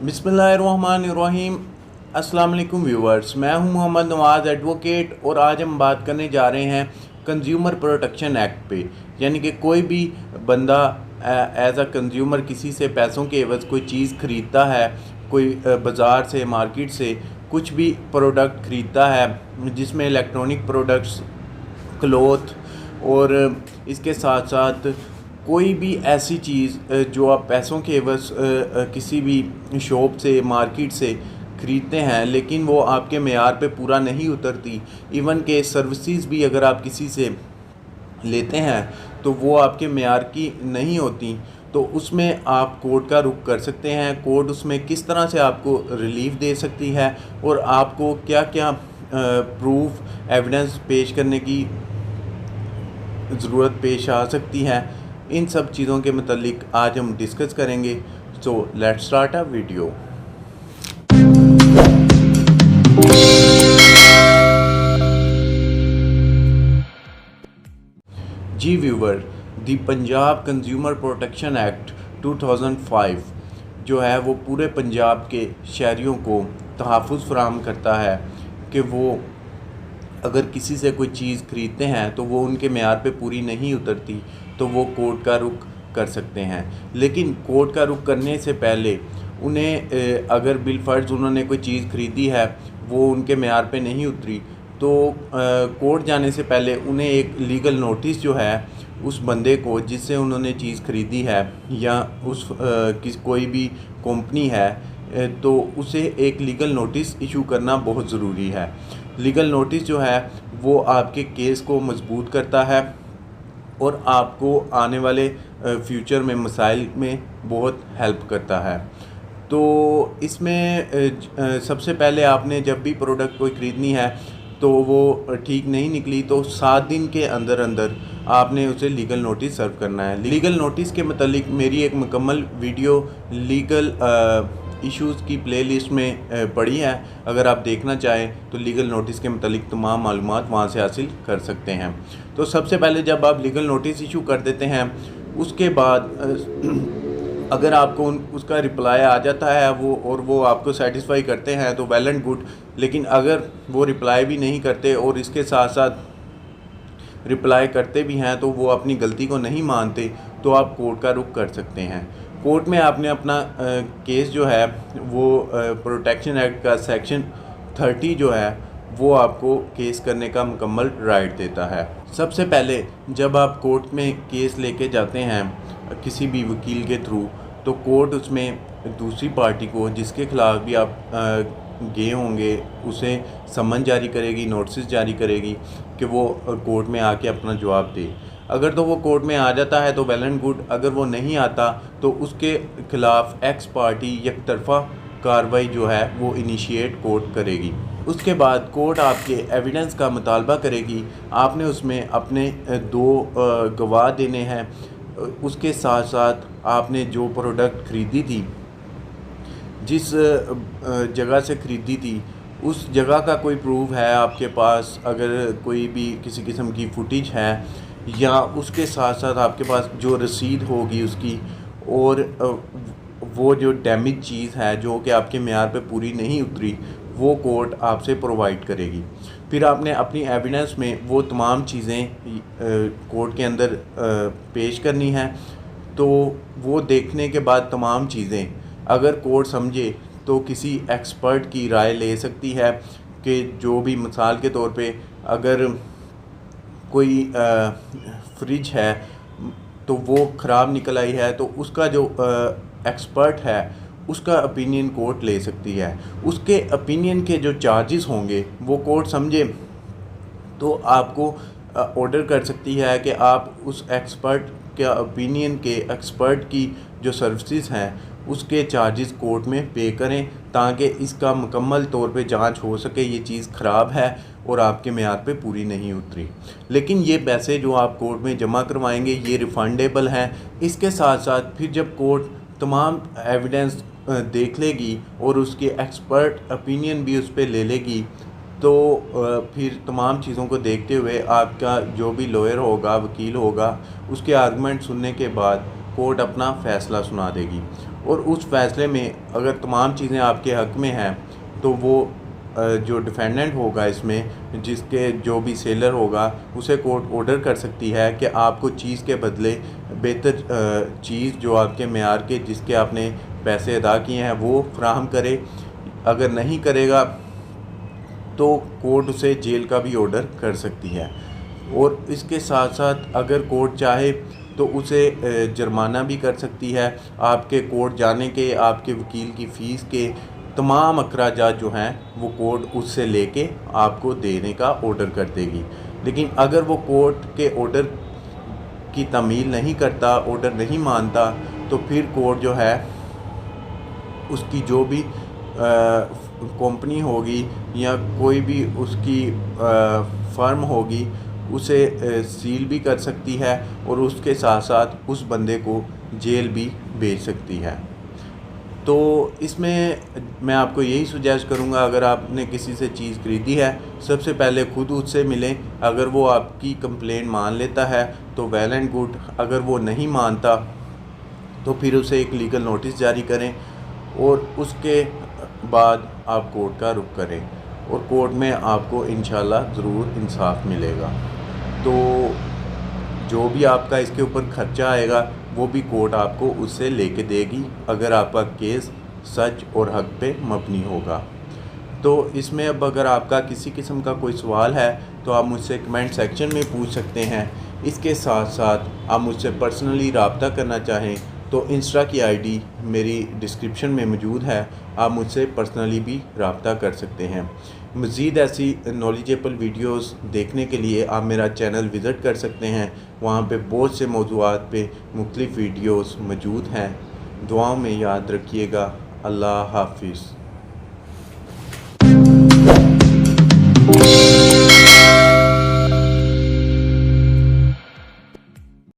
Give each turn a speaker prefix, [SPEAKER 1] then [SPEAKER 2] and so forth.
[SPEAKER 1] बिस्मिल्लाहिर्रहमानिर्रहीम। अस्सलाम वालेकुम व्यूवर्स, मैं हूं मोहम्मद नवाज़ एडवोकेट और आज हम बात करने जा रहे हैं कंज्यूमर प्रोटेक्शन एक्ट पे। यानी कि कोई भी बंदा एज अ कंज्यूमर किसी से पैसों के एवज़ कोई चीज़ ख़रीदता है, कोई बाज़ार से मार्केट से कुछ भी प्रोडक्ट ख़रीदता है जिसमें इलेक्ट्रॉनिक प्रोडक्ट्स, क्लॉथ और इसके साथ साथ कोई भी ऐसी चीज़ जो आप पैसों के एवज़ किसी भी शॉप से मार्केट से ख़रीदते हैं लेकिन वो आपके मेयार पे पूरा नहीं उतरती, इवन के सर्विसेज भी अगर आप किसी से लेते हैं तो वो आपके मेयार की नहीं होती, तो उसमें आप कोर्ट का रुख कर सकते हैं। कोर्ट उसमें किस तरह से आपको रिलीफ दे सकती है और आपको क्या क्या प्रूफ एविडेंस पेश करने की ज़रूरत पेश आ सकती है, इन सब चीज़ों के मतलब आज हम डिस्कस करेंगे। So let's start a video. जी viewer, the Punjab consumer protection act 2005 जो है वो पूरे पंजाब के शहरियों को तहफ़्फ़ुज़ फ़राहम करता है कि वो अगर किसी से कोई चीज़ ख़रीदते हैं तो वो उनके मेयार पे पूरी नहीं उतरती तो वो कोर्ट का रुख कर सकते हैं। लेकिन कोर्ट का रुख करने से पहले उन्हें अगर बिलफ़र्ज़ उन्होंने कोई चीज़ ख़रीदी है वो उनके मेयार पे नहीं उतरी तो कोर्ट जाने से पहले उन्हें एक लीगल नोटिस जो है उस बंदे को जिससे उन्होंने चीज़ ख़रीदी है या उस कोई भी कंपनी है तो उसे एक लीगल नोटिस इशू करना बहुत ज़रूरी है। लीगल नोटिस जो है वो आपके केस को मजबूत करता है और आपको आने वाले फ्यूचर में मसाइल में बहुत हेल्प करता है। तो इसमें सबसे पहले आपने जब भी प्रोडक्ट कोई ख़रीदनी है तो वो ठीक नहीं निकली तो 7 दिन के अंदर अंदर आपने उसे लीगल नोटिस सर्व करना है। लीगल नोटिस के मतलब मेरी एक मुकम्मल वीडियो लीगल इश्यूज़ की प्लेलिस्ट में पड़ी है, अगर आप देखना चाहें तो लीगल नोटिस के मतलब तमाम मालूमात वहाँ से हासिल कर सकते हैं। तो सबसे पहले जब आप लीगल नोटिस इशू कर देते हैं उसके बाद अगर आपको उसका रिप्लाई आ जाता है वो आपको सेटिस्फाई करते हैं तो वेल एंड गुड। लेकिन अगर वो रिप्लाई भी नहीं करते और इसके साथ साथ रिप्लाई करते भी हैं तो वो अपनी गलती को नहीं मानते तो आप कोर्ट का रुख कर सकते हैं। कोर्ट में आपने अपना केस जो है वो प्रोटेक्शन एक्ट का सेक्शन 30 जो है वो आपको केस करने का मुकम्मल राइट देता है। सबसे पहले जब आप कोर्ट में केस लेके जाते हैं किसी भी वकील के थ्रू तो कोर्ट उसमें दूसरी पार्टी को जिसके ख़िलाफ़ भी आप गए होंगे उसे समन जारी करेगी, नोटिस जारी करेगी कि वो कोर्ट में आके अपना जवाब दे। अगर तो वो कोर्ट में आ जाता है तो वेल एंड गुड, अगर वो नहीं आता तो उसके ख़िलाफ़ एक्स पार्टी एक तरफ़ा कार्रवाई जो है वो इनिशिएट कोर्ट करेगी। उसके बाद कोर्ट आपके एविडेंस का मुतालबा करेगी, आपने उसमें अपने 2 गवाह देने हैं। उसके साथ साथ आपने जो प्रोडक्ट ख़रीदी थी, जिस जगह से ख़रीदी थी उस जगह का कोई प्रूफ है आपके पास, अगर कोई भी किसी किस्म की फुटेज है या उसके साथ साथ आपके पास जो रसीद होगी उसकी और वो जो डैमेज चीज़ है जो कि आपके मेयार पे पूरी नहीं उतरी वो कोर्ट आपसे प्रोवाइड करेगी। फिर आपने अपनी एविडेंस में वो तमाम चीज़ें कोर्ट के अंदर पेश करनी है। तो वो देखने के बाद तमाम चीज़ें अगर कोर्ट समझे तो किसी एक्सपर्ट की राय ले सकती है कि जो भी मिसाल के तौर पे अगर कोई फ्रिज है तो वो ख़राब निकल आई है तो उसका जो एक्सपर्ट है उसका ओपिनियन कोर्ट ले सकती है। उसके ओपिनियन के जो चार्जेस होंगे वो कोर्ट समझे तो आपको ऑर्डर कर सकती है कि आप उस एक्सपर्ट के ओपिनियन के एक्सपर्ट की जो सर्विसेज हैं उसके चार्जेस कोर्ट में पे करें ताकि इसका मुकम्मल तौर पे जांच हो सके ये चीज़ ख़राब है और आपके मेयार पे पूरी नहीं उतरी। लेकिन ये पैसे जो आप कोर्ट में जमा करवाएंगे ये रिफ़ंडेबल हैं। इसके साथ साथ फिर जब कोर्ट तमाम एविडेंस देख लेगी और उसके एक्सपर्ट ओपिनियन भी उस पर ले लेगी तो फिर तमाम चीज़ों को देखते हुए आपका जो भी लॉयर होगा, वकील होगा, उसके आर्गूमेंट सुनने के बाद कोर्ट अपना फ़ैसला सुना देगी और उस फैसले में अगर तमाम चीज़ें आपके हक़ में हैं तो वो जो डिफेंडेंट होगा इसमें, जिसके जो भी सेलर होगा, उसे कोर्ट ऑर्डर कर सकती है कि आपको चीज़ के बदले बेहतर चीज़ जो आपके मेयार के जिसके आपने पैसे अदा किए हैं वो फ्राहम करे। अगर नहीं करेगा तो कोर्ट उसे जेल का भी ऑर्डर कर सकती है। और इसके साथ साथ अगर कोर्ट चाहे तो उसे जुर्माना भी कर सकती है। आपके कोर्ट जाने के, आपके वकील की फ़ीस के तमाम अखराजात जो हैं वो कोर्ट उससे लेके आपको देने का ऑर्डर कर देगी। लेकिन अगर वो कोर्ट के ऑर्डर की तामील नहीं करता, ऑर्डर नहीं मानता, तो फिर कोर्ट जो है उसकी जो भी कंपनी होगी या कोई भी उसकी फर्म होगी उसे सील भी कर सकती है और उसके साथ साथ उस बंदे को जेल भी भेज सकती है। तो इसमें मैं आपको यही सुजेस्ट करूँगा, अगर आपने किसी से चीज़ खरीदी है, सबसे पहले खुद उससे मिलें। अगर वो आपकी कंप्लेंट मान लेता है तो वेल एंड गुड, अगर वो नहीं मानता तो फिर उसे एक लीगल नोटिस जारी करें और उसके बाद आप कोर्ट का रुख करें और कोर्ट में आपको इंशाल्लाह ज़रूर इंसाफ मिलेगा। तो जो भी आपका इसके ऊपर ख़र्चा आएगा वो भी कोर्ट आपको उससे लेके देगी, अगर आपका केस सच और हक़ पे मबनी होगा। तो इसमें अब अगर आपका किसी किस्म का कोई सवाल है तो आप मुझसे कमेंट सेक्शन में पूछ सकते हैं। इसके साथ साथ आप मुझसे पर्सनली रब्ता करना चाहें तो इंस्टा की आईडी मेरी डिस्क्रिप्शन में मौजूद है, आप मुझसे पर्सनली भी रब्ता कर सकते हैं। मज़ीद ऐसी नॉलेजेबल वीडियोस देखने के लिए आप मेरा चैनल विज़िट कर सकते हैं, वहाँ पे बहुत से मौज़ूआत पे मुख्तलिफ़ वीडियोस मौजूद हैं। दुआओं में याद रखिएगा। अल्लाह हाफ़िज़।